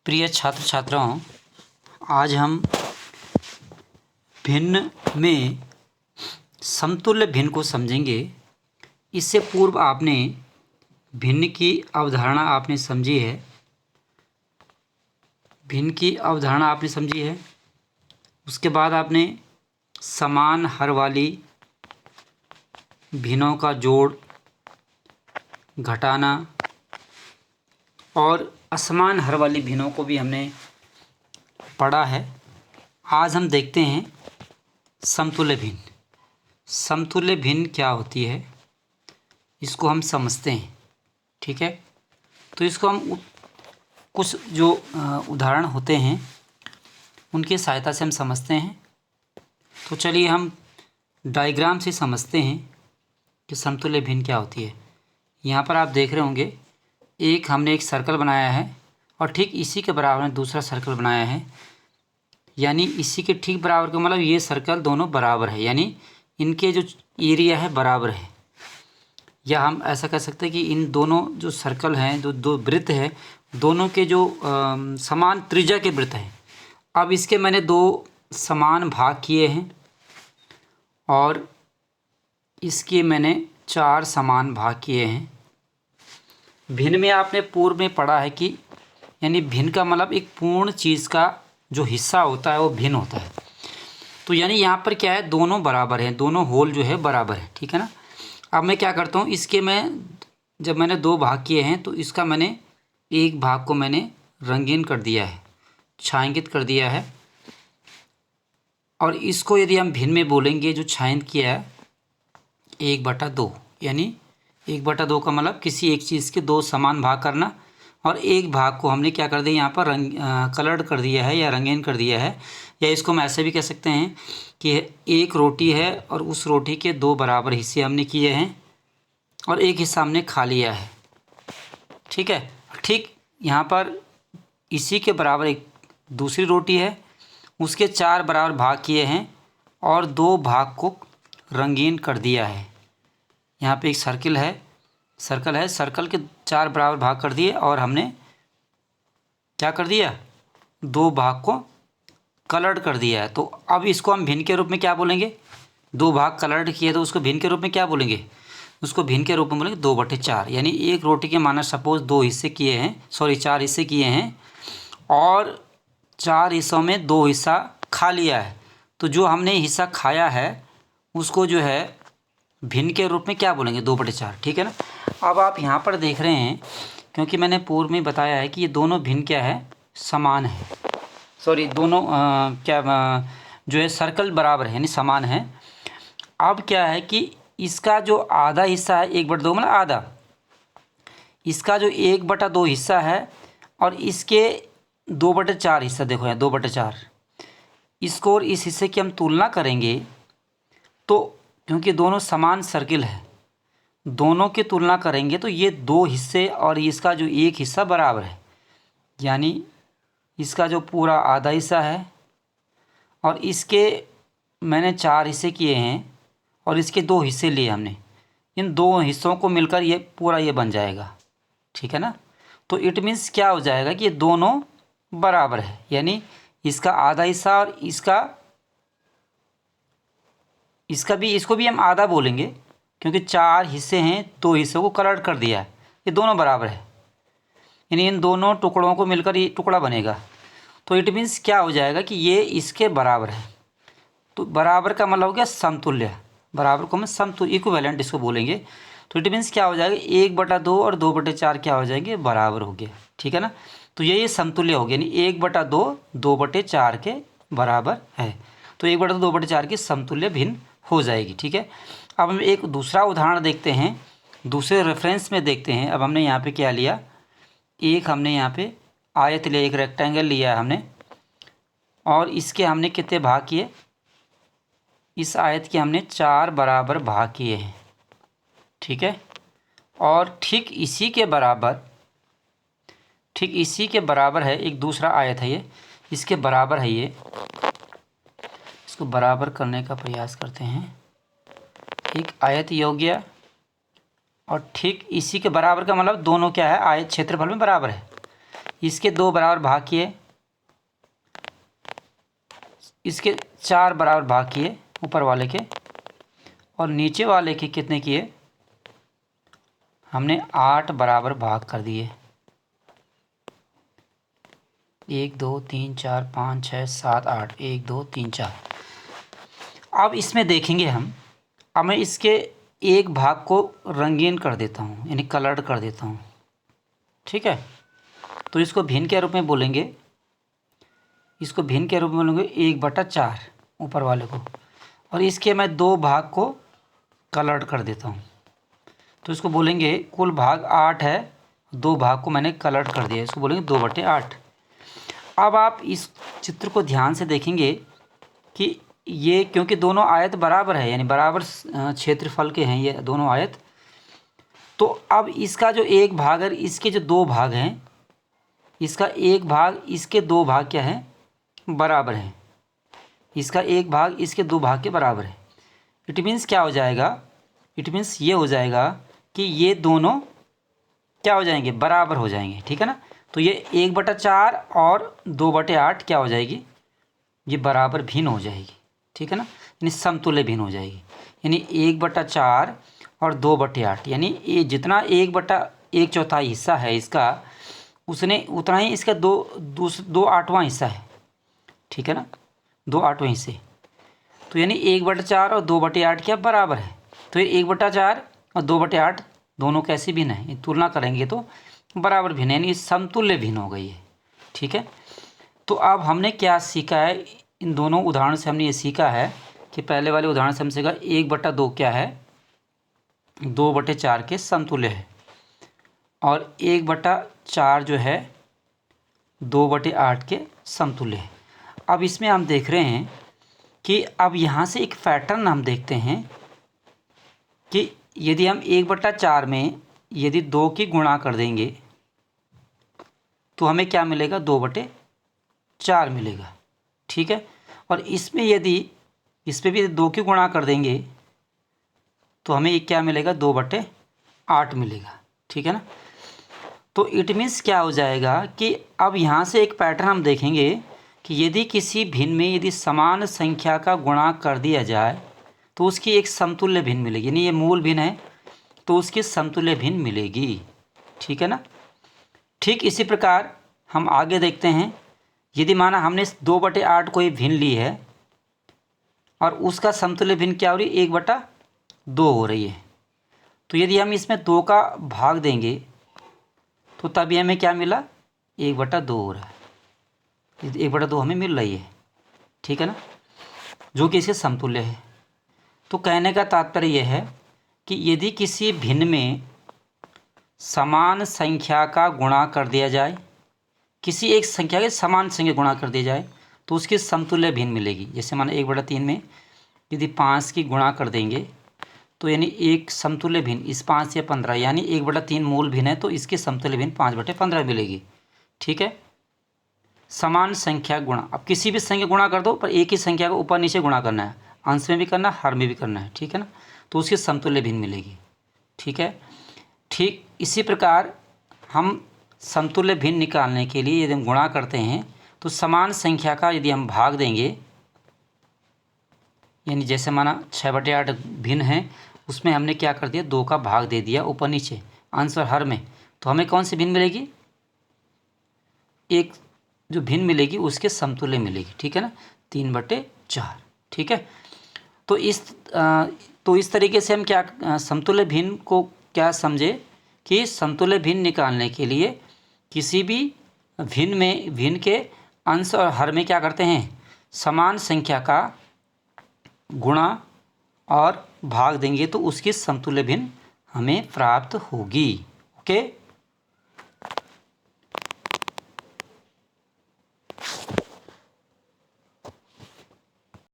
प्रिय छात्र छात्राओं, आज हम भिन्न में समतुल्य भिन्न को समझेंगे। इससे पूर्व आपने भिन्न की अवधारणा आपने समझी है। भिन्न की अवधारणा आपने समझी है। उसके बाद आपने समान हर वाली भिन्नों का जोड़, घटाना और असमान हर वाली भिन्नों को भी हमने पढ़ा है। आज हम देखते हैं समतुल्य भिन्न। समतुल्य भिन्न क्या होती है, इसको हम समझते हैं। ठीक है, तो इसको हम कुछ जो उदाहरण होते हैं उनकी सहायता से हम समझते हैं। तो चलिए हम डायग्राम से समझते हैं कि समतुल्य भिन्न क्या होती है। यहाँ पर आप देख रहे होंगे, हमने एक सर्कल बनाया है और ठीक इसी के बराबर में दूसरा सर्कल बनाया है। यानी इसी के ठीक बराबर का मतलब ये सर्कल दोनों बराबर है, यानी इनके जो एरिया है बराबर है। या हम ऐसा कह सकते हैं कि इन दोनों जो सर्कल हैं, जो दो वृत्त है, दोनों के जो समान त्रिज्या के वृत्त हैं। अब इसके मैंने दो समान भाग किए हैं और इसके मैंने 4 समान भाग किए हैं। भिन्न में आपने पूर्व में पढ़ा है कि यानी भिन्न का मतलब एक पूर्ण चीज़ का जो हिस्सा होता है वो भिन्न होता है। तो यानी यहाँ पर क्या है, दोनों बराबर हैं, दोनों होल जो है बराबर है। ठीक है ना। अब मैं क्या करता हूँ, इसके जब मैंने 2 भाग किए हैं तो इसका मैंने एक भाग को मैंने रंगीन कर दिया है, छायांकित कर दिया है। और इसको यदि हम भिन्न में बोलेंगे, जो छायांकित किया है 1/2, यानी 1/2 का मतलब किसी एक चीज़ के 2 समान भाग करना और एक भाग को हमने क्या कर दिया, यहाँ पर कलर्ड कर दिया है या रंगीन कर दिया है। या इसको हम ऐसे भी कह सकते हैं कि एक रोटी है और उस रोटी के 2 बराबर हिस्से हमने किए हैं और एक हिस्सा हमने खा लिया है। ठीक है, ठीक यहाँ पर इसी के बराबर एक दूसरी रोटी है, उसके 4 बराबर भाग किए हैं और 2 भाग को रंगीन कर दिया है। यहाँ पे एक सर्कल है, सर्कल के 4 बराबर भाग कर दिए और हमने क्या कर दिया, 2 भाग को कलर्ड कर दिया है। तो अब इसको हम भिन्न के रूप में क्या बोलेंगे, 2 भाग कलर्ड किए तो उसको भिन्न के रूप में क्या बोलेंगे, उसको भिन्न के रूप में बोलेंगे 2/4। यानी एक रोटी के माना सपोज 2 हिस्से किए हैं, 4 हिस्से किए हैं और 4 हिस्सों में 2 हिस्सा खा लिया है। तो जो हमने हिस्सा खाया है उसको जो है भिन्न के रूप में क्या बोलेंगे, 2/4। ठीक है ना। अब आप यहाँ पर देख रहे हैं, क्योंकि मैंने पूर्व में बताया है कि ये दोनों भिन्न क्या है, समान है। दोनों जो है सर्कल बराबर है, यानी समान है। अब क्या है कि इसका जो आधा हिस्सा है 1/2 मतलब आधा, इसका जो 1/2 हिस्सा है और इसके 2/4 हिस्सा, देखो यहाँ 2/4, इसको और इस हिस्से की हम तुलना करेंगे तो क्योंकि दोनों समान सर्किल है, दोनों की तुलना करेंगे तो ये 2 हिस्से और इसका जो एक हिस्सा बराबर है। यानी इसका जो पूरा आधा हिस्सा है और इसके मैंने 4 हिस्से किए हैं और इसके 2 हिस्से लिए हमने, इन 2 हिस्सों को मिलकर ये पूरा ये बन जाएगा। ठीक है ना। तो इट मीन्स क्या हो जाएगा कि ये दोनों बराबर है, यानी इसका आधा हिस्सा और इसको भी हम आधा बोलेंगे, क्योंकि 4 हिस्से हैं, 2 हिस्सों को कलर्ड कर दिया है, ये दोनों बराबर है। यानी इन दोनों टुकड़ों को मिलकर ये टुकड़ा बनेगा। तो इट मीन्स क्या हो जाएगा कि ये इसके बराबर है। तो बराबर का मतलब हो गया समतुल्य, बराबर को हम समतुल्य इक्विवेलेंट इसको बोलेंगे। तो इट मीन्स क्या हो जाएगा, 1/2 और 2/4 क्या हो जाएंगे, बराबर हो गया। ठीक है ना। तो ये समतुल्य हो गया, यानी 1/2 2/4 के बराबर है। तो 1/2 2/4 की समतुल्य भिन्न हो जाएगी। ठीक है। अब हम एक दूसरा उदाहरण देखते हैं, दूसरे रेफरेंस में देखते हैं। अब हमने यहाँ पे क्या लिया, हमने यहाँ पे आयत लिया, एक रेक्टेंगल लिया हमने और इसके हमने कितने भाग किए, इस आयत के हमने 4 बराबर भाग किए हैं। ठीक है। और ठीक इसी के बराबर है एक दूसरा आयत है, ये इसके बराबर है। ये इसको बराबर करने का प्रयास करते हैं। एक आयत योग्य और ठीक इसी के बराबर का मतलब दोनों क्या है, आयत क्षेत्रफल में बराबर है। इसके 2 बराबर भाग किए, इसके 4 बराबर भाग किए ऊपर वाले के, और नीचे वाले के कितने किए, हमने 8 बराबर भाग कर दिए। 1 2 3 4 5 6 7 8, 1 2 3 4। अब इसमें देखेंगे हम, अब मैं इसके एक भाग को रंगीन कर देता हूँ, यानी कलर्ड कर देता हूँ, ठीक है। तो इसको भिन्न के रूप में बोलेंगे, इसको भिन्न के रूप में बोलेंगे 1/4 ऊपर वाले को, और इसके मैं 2 भाग को कलर्ड कर देता हूँ। तो इसको बोलेंगे कुल भाग 8 है, 2 भाग को मैंने कलर्ड कर दिया, इसको बोलेंगे 2/8। अब आप इस चित्र को ध्यान से देखेंगे कि ये क्योंकि दोनों आयत बराबर है, यानी बराबर क्षेत्रफल के हैं ये दोनों आयत, तो अब इसका जो एक भाग है, इसके जो 2 भाग हैं, इसका एक भाग इसके 2 भाग क्या है, बराबर है। इसका एक भाग इसके 2 भाग के बराबर है। इट मीन्स क्या हो जाएगा, इट मीन्स ये हो जाएगा कि ये दोनों क्या हो जाएंगे, बराबर हो जाएंगे, ठीक है ना। तो ये 1/4 और 2/8 क्या हो जाएगी, ये बराबर भिन्न हो जाएगी, ठीक है ना, यानी समतुल्य भिन्न हो जाएगी। यानी 1/4 और 2/8, यानी ये जितना 1/1/4 हिस्सा है इसका, उसने उतना ही इसका 2/8वां हिस्सा है, ठीक है ना, 2/8वें हिस्से। तो यानी 1/4 और 2/8 क्या बराबर है। तो ये 1/4 और 2/8 दोनों कैसे भिन्न है, तुलना करेंगे तो बराबर भिन्न, यानी समतुल्य भिन्न हो गई है, ठीक है। तो अब हमने क्या सीखा है, इन दोनों उदाहरण से हमने ये सीखा है कि पहले वाले उदाहरण से हम सीखा 1/2 क्या है, 2/4 के समतुल्य है, और 1/4 जो है 2/8 के समतुल्य है। अब इसमें हम देख रहे हैं कि अब यहाँ से एक पैटर्न हम देखते हैं कि यदि हम 1/4 में यदि 2 की गुणा कर देंगे तो हमें क्या मिलेगा, 2/4 मिलेगा, ठीक है। और इसमें यदि इस पर भी 2 की गुणा कर देंगे तो हमें ये क्या मिलेगा, 2/8 मिलेगा, ठीक है ना। तो इट मीन्स क्या हो जाएगा कि अब यहाँ से एक पैटर्न हम देखेंगे कि यदि किसी भिन्न में यदि समान संख्या का गुणा कर दिया जाए तो उसकी एक समतुल्य भिन्न मिलेगी, यानी ये मूल भिन्न है तो उसकी समतुल्य भिन्न मिलेगी, ठीक है ना। ठीक इसी प्रकार हम आगे देखते हैं, यदि माना हमने 2/8 कोई भिन्न ली है और उसका समतुल्य भिन्न क्या हो रही है, 1/2 हो रही है, तो यदि हम इसमें 2 का भाग देंगे तो तभी हमें क्या मिला, 1/2 हो रहा है, 1/2 हमें मिल रही है, ठीक है ना, जो कि इसके समतुल्य है। तो कहने का तात्पर्य यह है कि यदि किसी भिन्न में समान संख्या का गुणा कर दिया जाए, किसी एक संख्या के समान संख्या गुणा कर दिया जाए तो उसकी समतुल्य भिन्न मिलेगी। जैसे माना 1/3 में यदि 5 की गुणा कर देंगे तो यानी एक समतुल्य भिन्न, इस 5 से 15, यानी 1/3 मूल भिन्न है तो इसकी समतुल्य भिन्न 5/15 मिलेगी, ठीक है। समान संख्या गुणा, अब किसी भी संख्या गुणा कर दो पर एक ही संख्या को ऊपर नीचे गुणा करना है, अंश में भी करना है, हर में भी करना है, ठीक है ना, तो उसकी समतुल्य भिन्न मिलेगी, ठीक है। ठीक इसी प्रकार हम समतुल्य भिन्न निकालने के लिए यदि हम गुणा करते हैं तो समान संख्या का यदि हम भाग देंगे, यानी जैसे माना 6/8 भिन्न है, उसमें हमने क्या कर दिया, 2 का भाग दे दिया ऊपर नीचे अंश और हर में, तो हमें कौन सी भिन्न मिलेगी, एक जो भिन्न मिलेगी उसके समतुल्य मिलेगी, ठीक है ना, 3/4, ठीक है। तो इस तरीके से हम क्या समतुल्य भिन्न को क्या समझे कि समतुल्य भिन्न निकालने के लिए किसी भी भिन्न के अंश और हर में क्या करते हैं, समान संख्या का गुणा और भाग देंगे तो उसकी समतुल्य भिन्न हमें प्राप्त होगी, ओके।